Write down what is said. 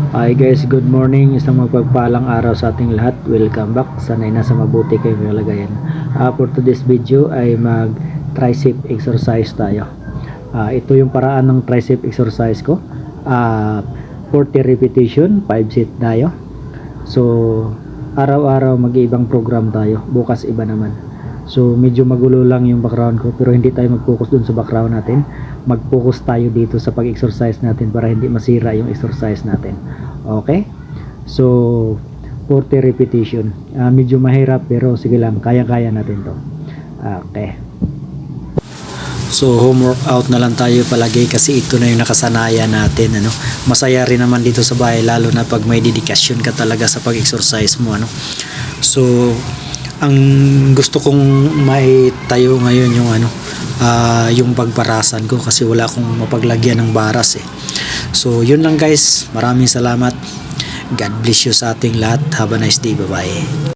Hi guys, good morning. Isang magpagpalang araw sa ating lahat. Welcome back. Sana'y nasa mabuti kayong kalagayan. For today's video ay mag tricep exercise tayo. Ito yung paraan ng tricep exercise ko. 40 repetition, 5 set tayo. So, araw-araw mag-iibang program tayo. Bukas iba naman. So, medyo magulo lang yung background ko, pero hindi tayo mag-focus dun sa background natin. Mag-focus tayo dito sa pag-exercise natin para hindi masira yung exercise natin. Okay? So, 40 repetition. Medyo mahirap pero sige lang, kaya-kaya natin to. Okay. So, home workout na lang tayo palagi kasi ito na yung nakasanayan natin. Masaya rin naman dito sa bahay, lalo na pag may dedikasyon ka talaga sa pag-exercise mo. So, ang gusto kong maitayo ngayon yung pagparasan ko kasi wala akong mapaglagyan ng baras eh. So yun lang guys, maraming salamat. God bless you sa ating lahat. Have a nice day, bye bye.